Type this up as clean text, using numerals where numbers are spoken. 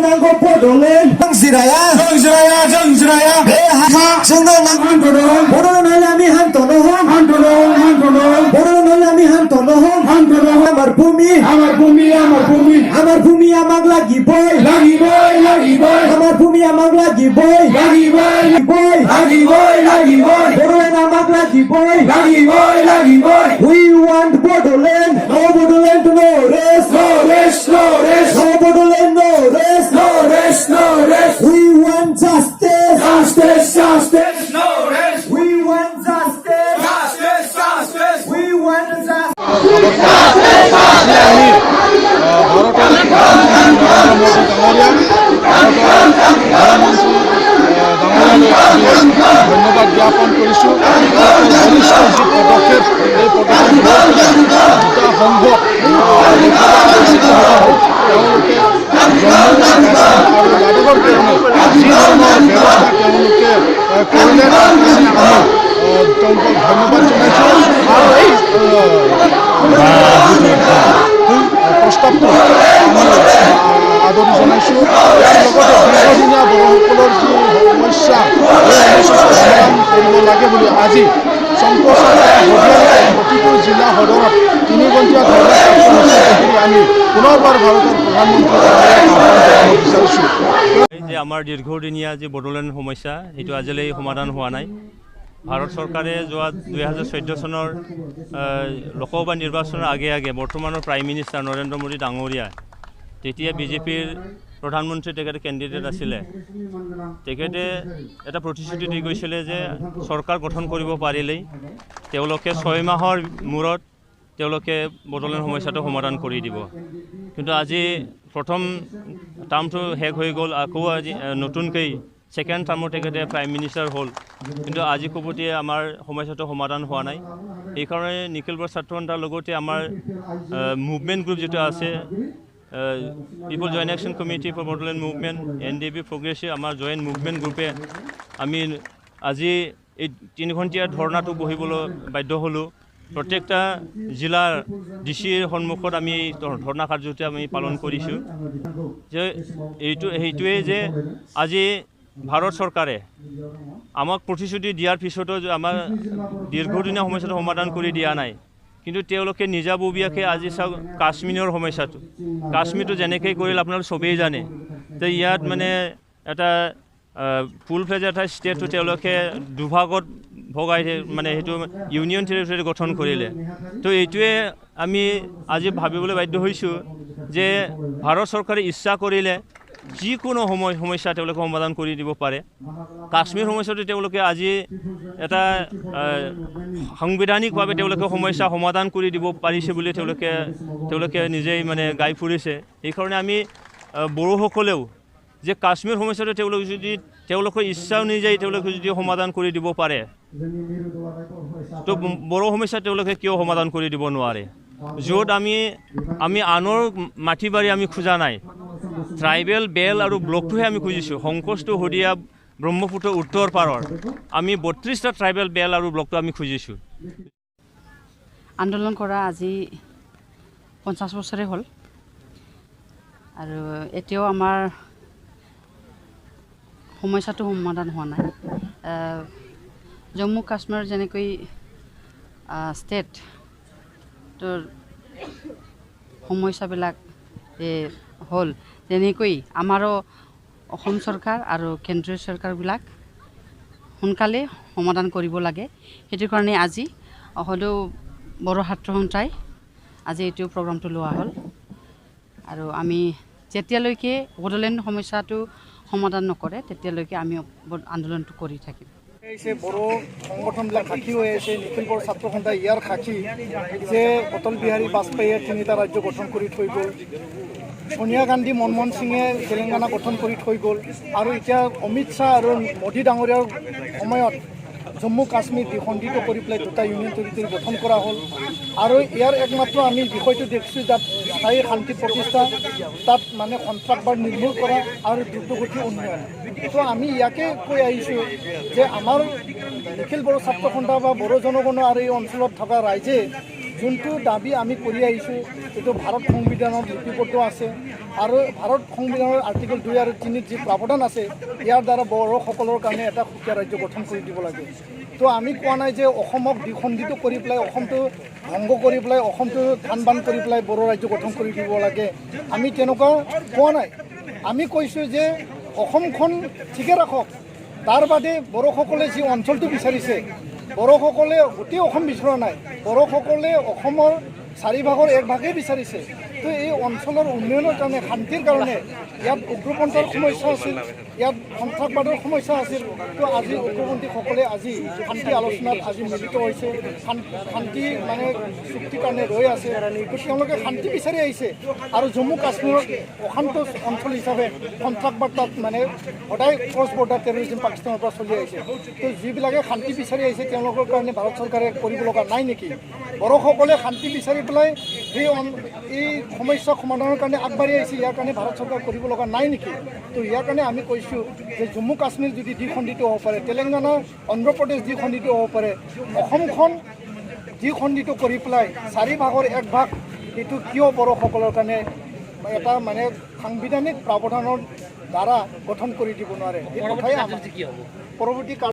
नांगौ बड'लेण्ड जों जिराया बे जोंनो नांगौ बड'लेण्ड हले आमी हान्थनो हम बड'लेण्ड हले आमी हान्थनो हम आमार भूमि आमार भूमि आमाक লাগিবই आमार भूमि आमाक লাগিবই बड'लेण्ड आमाक লাগিবই we want Bodoland no Bodoland no rest no Bodoland no rest we want justice no rest. we want justice we want justice ধন্যবাদ জ্ঞাপন কৰিছোঁ বলিষ্ঠ যি পদক্ষেপ এই পদক্ষেপ দুটা সংঘক তেওঁলোকে জম্মু আৰু লাডাখৰ কাৰণে যি ধৰণৰ ব্যৱস্থা তেওঁলোকে কৰিলে তেওঁলোকক ধন্যবাদ জনাইছোঁ আৰু এই প্ৰস্তাৱটো আদৰি জনাইছোঁ ইয়াৰ লগতে দীৰ্ঘদিনীয়া বড়োসকলৰ যি সমস্যা এই সমস্যাটো সমাধান কৰিব লাগে বুলি আজি প্ৰতিটো জিলা সদৰত 3 ঘণ্টীয়া ধৰ্ণা কাৰ্যসূচী আমি পুনৰবাৰ ভাৰতৰ প্ৰধানমন্ত্ৰীক বিচাৰিছোঁ যে আমাৰ দীৰ্ঘদিনীয়া যি বড়োলেণ্ড সমস্যা সেইটো আজিলৈ সমাধান হোৱা নাই। ভাৰত চৰকাৰে যোৱা 2014 চনৰ লোকসভা নিৰ্বাচনৰ আগে বৰ্তমানৰ প্ৰাইম মিনিষ্টাৰ নৰেন্দ্ৰ মোদী ডাঙৰীয়া তেতিয়া বিজেপিৰ প্ৰধানমন্ত্ৰী তেখেতে কেণ্ডিডেট আছিলে, তেখেতে এটা প্ৰতিশ্ৰুতি দি গৈছিলে যে চৰকাৰ গঠন কৰিব পাৰিলেই তেওঁলোকে 6 মাহৰ মূৰত তেওঁলোকে বড়োলেণ্ড সমস্যাটো সমাধান কৰি দিব। কিন্তু আজি প্ৰথম টাৰ্মটো শেষ হৈ গ'ল, আকৌ আজি নতুনকৈ ছেকেণ্ড টাৰ্মত তেখেতে প্ৰাইম মিনিষ্টাৰ হ'ল, কিন্তু আজি ক'বটিয়ে আমাৰ সমস্যাটো সমাধান হোৱা নাই। এইকাৰণে নিখিল বড়ো ছাত্ৰ সন্থাৰ লগতে আমাৰ মুভমেণ্ট গ্ৰুপ যিটো আছে people joint action committee for Bodoland movement NDP progressive আমাৰ জইণ্ট মুভমেণ্ট গ্ৰুপে আমি আজি এই 3 ঘণ্টীয়া ধৰ্ণাটো বহিবলৈ বাধ্য হ'লোঁ। প্ৰত্যেকটা জিলাৰ ডিচিৰ সন্মুখত আমি ধৰ্ণা কাৰ্যসূচী আমি পালন কৰিছোঁ যে সেইটোৱেই যে আজি ভাৰত চৰকাৰে আমাক প্ৰতিশ্ৰুতি দিয়াৰ পিছতো আমাৰ দীৰ্ঘদিনীয়া সমস্যাটো সমাধান কৰি দিয়া নাই, কিন্তু তেওঁলোকে নিজাববীয়াকৈ আজি চাওক কাশ্মীৰৰ সমস্যাটো, কাশ্মীৰটো যেনেকৈ কৰিল আপোনালোকে চবেই জানে যে ইয়াত মানে এটা ফুল ফ্লেজ এটা ষ্টেটটো তেওঁলোকে দুভাগত ভগাই মানে সেইটো ইউনিয়ন টেৰিটৰী গঠন কৰিলে। তো এইটোৱে আমি আজি ভাবিবলৈ বাধ্য হৈছোঁ যে ভাৰত চৰকাৰে ইচ্ছা কৰিলে যিকোনো সমস্যা তেওঁলোকে সমাধান কৰি দিব পাৰে। কাশ্মীৰ সমস্যাটো তেওঁলোকে আজি এটা সাংবিধানিকভাৱে তেওঁলোকে সমস্যা সমাধান কৰি দিব পাৰিছে বুলি তেওঁলোকে নিজেই মানে গাই ফুৰিছে। সেইকাৰণে আমি বড়োসকলেও যে কাশ্মীৰ সমস্যাটো তেওঁলোকে যদি তেওঁলোকৰ ইচ্ছা অনুযায়ী তেওঁলোকে যদি সমাধান কৰি দিব পাৰে, তো বড়ো সমস্যা তেওঁলোকে কিয় সমাধান কৰি দিব নোৱাৰে? য'ত আমি আনৰ মাটি বাৰী আমি খোজা নাই, ট্ৰাইবেল বেল আৰু ব্লকটোহে আমি খুজিছোঁ। সংকোচটো শদিয়া ব্ৰহ্মপুত্ৰ উত্তৰ পাৰৰ আমি 32টা ট্ৰাইবেল বেল আৰু ব্লকটো আমি খুজিছোঁ। আন্দোলন কৰা আজি 50 বছৰে হ'ল আৰু এতিয়াও আমাৰ সমস্যাটো সমাধান হোৱা নাই। জম্মু কাশ্মীৰ যেনেকৈ ষ্টেটৰ সমস্যাবিলাক হ'ল, তেনেকৈ আমাৰো অসম চৰকাৰ আৰু কেন্দ্ৰীয় চৰকাৰবিলাক সোনকালে সমাধান কৰিব লাগে। সেইটো কাৰণে আজি সদৌ বড়ো ছাত্ৰ সন্থাই আজি এইটো প্ৰগ্ৰামটো লোৱা হ'ল আৰু আমি যেতিয়ালৈকে বড়োলেণ্ড সমস্যাটো সমাধান নকৰে তেতিয়ালৈকে আমি আন্দোলনটো কৰি থাকিম। বড়ো সংগঠনবিলাক সাক্ষী হৈ আছে, নিখিল বড়ো ছাত্ৰ সন্থা ইয়াৰ সাক্ষী যে অটল বিহাৰী বাজপেয়ীয়ে 3টা ৰাজ্য গঠন কৰি থৈ গ'ল, সোনিয়া গান্ধী মনমোহন সিঙে তেলেংগানা গঠন কৰি থৈ গ'ল, আৰু এতিয়া অমিত শ্বাহ আৰু মোদী ডাঙৰীয়াৰ সময়ত জম্মু কাশ্মীৰ দ্বিখণ্ডিত কৰি পেলাই 2টা ইউনিয়ন টেৰিটৰী গঠন কৰা হ'ল। আৰু ইয়াৰ একমাত্ৰ আমি বিষয়টো দেখিছোঁ তাত স্থায়ী শান্তি প্ৰতিষ্ঠা, তাত মানে সন্ত্ৰাসবাদ নিৰ্মূল কৰা আৰু দ্ৰুতগতিৰ উন্নয়ন। তো আমি ইয়াকে কৈ আহিছোঁ যে আমাৰ নিখিল বড়ো ছাত্ৰ সন্থা বা বড়ো জনগণ আৰু এই অঞ্চলত থকা ৰাইজে যোনটো দাবী আমি কৰি আহিছোঁ এইটো ভাৰত সংবিধানত লিপিবদ্ধ আছে আৰু ভাৰত সংবিধানৰ আৰ্টিকেল 2 আৰু 3 যি প্ৰাৱধান আছে ইয়াৰ দ্বাৰা বড়োসকলৰ কাৰণে এটা সুকীয়া ৰাজ্য গঠন কৰি দিব লাগে। তো আমি কোৱা নাই যে অসমক দ্বিখণ্ডিত কৰি পেলাই অসমটো ভংগ কৰি পেলাই অসমটো ধান বান কৰি পেলাই বড়ো ৰাজ্য গঠন কৰি দিব লাগে, আমি তেনেকুৱা কোৱা নাই। আমি কৈছোঁ যে অসমখন ঠিকে ৰাখক, তাৰ বাদে বড়োসকলে যি অঞ্চলটো বিচাৰিছে, বড়োসকলে গোটেই অসম বিচৰা নাই, বড়োসকলে অসমৰ 4 ভাগৰ 1 ভাগেই বিচাৰিছে। তো এই অঞ্চলৰ উন্নয়নৰ কাৰণে শান্তিৰ কাৰণে ইয়াত উগ্ৰপন্থাৰ সমস্যা আছিল, ইয়াত সন্ত্ৰাসবাদৰ সমস্যা আছিল। তো আজি উগ্ৰপন্থীসকলে আজি শান্তি আলোচনাত আজি মিলিত হৈছে, শান্তি মানে চুক্তিৰ কাৰণে ৰৈ আছে। তো তেওঁলোকে শান্তি বিচাৰি আহিছে আৰু জম্মু কাশ্মীৰক অশান্ত অঞ্চল হিচাপে সন্ত্ৰাসবাদ তাত মানে সদায় ক্ৰছ বৰ্ডাৰ টেৰৰিজিম পাকিস্তানৰ পৰা চলি আহিছে। তো যিবিলাকে শান্তি বিচাৰি আহিছে তেওঁলোকৰ কাৰণে ভাৰত চৰকাৰে কৰিব লগা নাই নেকি? বড়োসকলে শান্তি বিচাৰি পেলাই এই সমস্যা সমাধানৰ কাৰণে আগবাঢ়ি আহিছে, ইয়াৰ কাৰণে ভাৰত চৰকাৰ কৰিব লগা নাই নেকি? তো ইয়াৰ কাৰণে আমি কৈছোঁ যে জম্মু কাশ্মীৰ যদি দ্বিখণ্ডিত হ'ব পাৰে, তেলেংগানা অন্ধ্ৰপ্ৰদেশ দ্বিখণ্ডিত হ'ব পাৰে, অসমখন দ্বিখণ্ডিত কৰি পেলাই 4 ভাগৰ 1 ভাগ এইটো কিয় বড়োসকলৰ কাৰণে এটা মানে সাংবিধানিক প্ৰাৱধানৰ দ্বাৰা গঠন কৰি দিব নোৱাৰে? এই কথাই আমাৰ পৰৱৰ্তী